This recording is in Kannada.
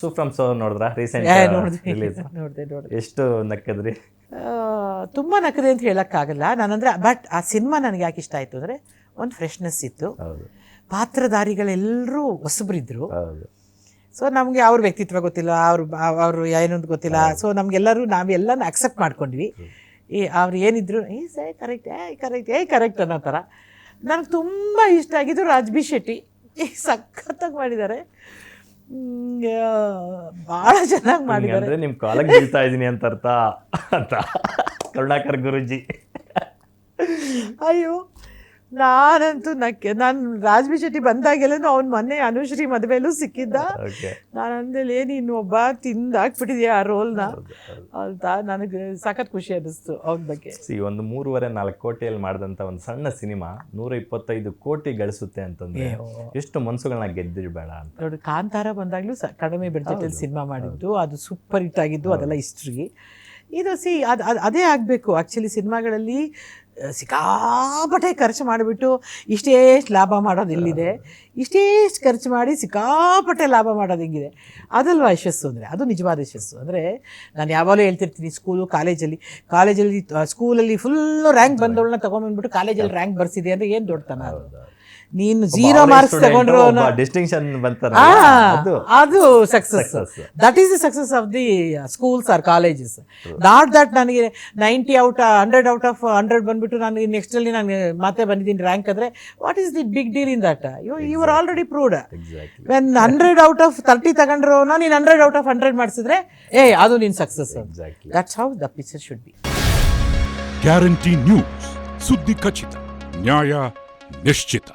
ಸೂಫ್ರಮ್ ಸೋ ನೋಡಿದ್ರ ರೀಸೆಂಟ್ ರಿಲೀಸ್ ನೋಡಿದೆ ಎಷ್ಟು ನಕ್ಕದ್ರಿ? ತುಂಬ ನಕ್ಕದೆ ಅಂತ ಹೇಳೋಕ್ಕಾಗಲ್ಲ ನಾನಂದರೆ. ಬಟ್ ಆ ಸಿನಿಮಾ ನನಗೆ ಯಾಕೆ ಇಷ್ಟ ಆಯಿತು ಅಂದರೆ ಒಂದು ಫ್ರೆಶ್ನೆಸ್ ಇತ್ತು, ಪಾತ್ರಧಾರಿಗಳೆಲ್ಲರೂ ಹೊಸಬ್ರಿದ್ರು. ಸೊ ನಮಗೆ ಅವ್ರ ವ್ಯಕ್ತಿತ್ವ ಗೊತ್ತಿಲ್ಲ, ಅವರು ಏನೊಂದು ಗೊತ್ತಿಲ್ಲ. ಸೊ ನಮಗೆಲ್ಲರೂ ನಾವೆಲ್ಲನೂ ಅಕ್ಸೆಪ್ಟ್ ಮಾಡ್ಕೊಂಡ್ವಿ. ಅವ್ರು ಏನಿದ್ರು ಕರೆಕ್ಟ್ ಅನ್ನೋ ಥರ. ನನಗೆ ತುಂಬ ಇಷ್ಟ ಆಗಿದ್ದು ರಾಜ್ಬಿ ಶೆಟ್ಟಿ, ಸಖತ್ತಾಗಿ ಮಾಡಿದ್ದಾರೆ, ಭಾಳ ಚೆನ್ನಾಗಿ ಮಾಡಿದ್ದಾರೆ. ನಿಮ್ಮ ಕಾಲಕ್ಕೆ ಬೀಳ್ತಾ ಇದ್ದೀನಿ ಅಂತ ಅರ್ಥ ಅಂತ ಕರುಣಾಕರ್ ಗುರುಜಿ. ಅಯ್ಯೋ ನಾನಂತೂ ನಾನು ರಾಜ್ಬಿ ಶೆಟ್ಟಿ ಬಂದಾಗೆಲ್ಲ ಅವ್ನ ಮೊನ್ನೆ ಅನುಶ್ರೀ ಮದುವೆಲ್ಲೂ ಸಿಕ್ಕಿದ್ದ. ನಾನು ಅಂದೇಲಿ ನೀನು ಒಬ್ಬ ತಿಂದಾಕ್ಬಿಟ್ಟಿದ್ಯಾ ಆ ರೋಲ್ನ ಅಂತ. ನನಗೆ ಸಖತ್ ಖುಷಿ ಅನ್ನಿಸ್ತು ಅವನ ಬಗ್ಗೆ. ಒಂದು 3.5-4 ಕೋಟಿಯಲ್ಲಿ ಮಾಡಿದಂಥ ಒಂದು ಸಣ್ಣ ಸಿನಿಮಾ 125 ಕೋಟಿ ಗಳಿಸುತ್ತೆ ಅಂತಂದ್ರೆ ಎಷ್ಟು ಮನಸ್ಸುಗಳನ್ನ ಗೆದ್ದಿರಬೇಡ ಅಂತ. ನೋಡಿ, ಕಾಂತಾರ ಬಂದಾಗಲೂ ಕಡಿಮೆ ಬಡ್ಜೆಟಲ್ಲಿ ಸಿನಿಮಾ ಮಾಡಿದ್ದು, ಅದು ಸೂಪರ್ ಹಿಟ್ ಆಗಿದ್ದು, ಅದೆಲ್ಲ ಹಿಸ್ಟ್ರಿ. ಇದು ಅದೇ ಆಗಬೇಕು ಆ್ಯಕ್ಚುಲಿ. ಸಿನಿಮಾಗಳಲ್ಲಿ ಸಿಕ್ಕಾಪಟ್ಟೆ ಖರ್ಚು ಮಾಡಿಬಿಟ್ಟು ಇಷ್ಟೇಷ್ಟು ಲಾಭ ಮಾಡೋದು ಎಲ್ಲಿದೆ, ಇಷ್ಟೇಷ್ಟು ಖರ್ಚು ಮಾಡಿ ಸಿಕ್ಕಾಪಟ್ಟೆ ಲಾಭ ಮಾಡೋದು ಹೆಂಗಿದೆ, ಅದಲ್ವಾ ಯಶಸ್ಸು ಅಂದರೆ. ಅದು ನಿಜವಾದ ಯಶಸ್ಸು. ಅಂದರೆ ನಾನು ಯಾವಾಗಲೂ ಹೇಳ್ತಿರ್ತೀನಿ, ಕಾಲೇಜಲ್ಲಿ ಸ್ಕೂಲಲ್ಲಿ ಫುಲ್ಲು ರ್ಯಾಂಕ್ ಬಂದವಳನ್ನ ತೊಗೊಂಬಂದ್ಬಿಟ್ಟು ಕಾಲೇಜಲ್ಲಿ ರ್ಯಾಂಕ್ ಬರ್ಸಿದೆ ಅಂದರೆ ಏನು ದೊಡ್ಡತನ ಅದು. ನೀನು 0 ಮಾರ್ಕ್ಸ್ ತಗೊಂಡ್ರು ಡಿಸ್ಟಿಂಕ್ಷನ್ ಅದು success. That is the success of the schools R colleges. Not that ನನಗೆ 90 ಔಟ್ 100 ಔಟ್ ಆಫ್ 100 ಬಂದ್ಬಿಟ್ಟು ನಾನು ನೆಕ್ಸ್ಟಲ್ಲಿ ನಾನು ಮತ್ತೆ ಬಂದಿದ್ದೀನಿ ರ್ಯಾಂಕ್ ಅಂದರೆ what is the big deal in that? You are already proved. When 100 out of 30 ತಗೊಂಡ್ರು ನೀನು 100 ಔಟ್ ಆಫ್ 100 ಮಾಡಿಸಿದ್ರೆ ಅದು ನಿನ್ನ success. That's how the picture should be. Guarantee news, ಸುದ್ದಿ ಖಚಿತ, ನ್ಯಾಯ ನಿಶ್ಚಿತ.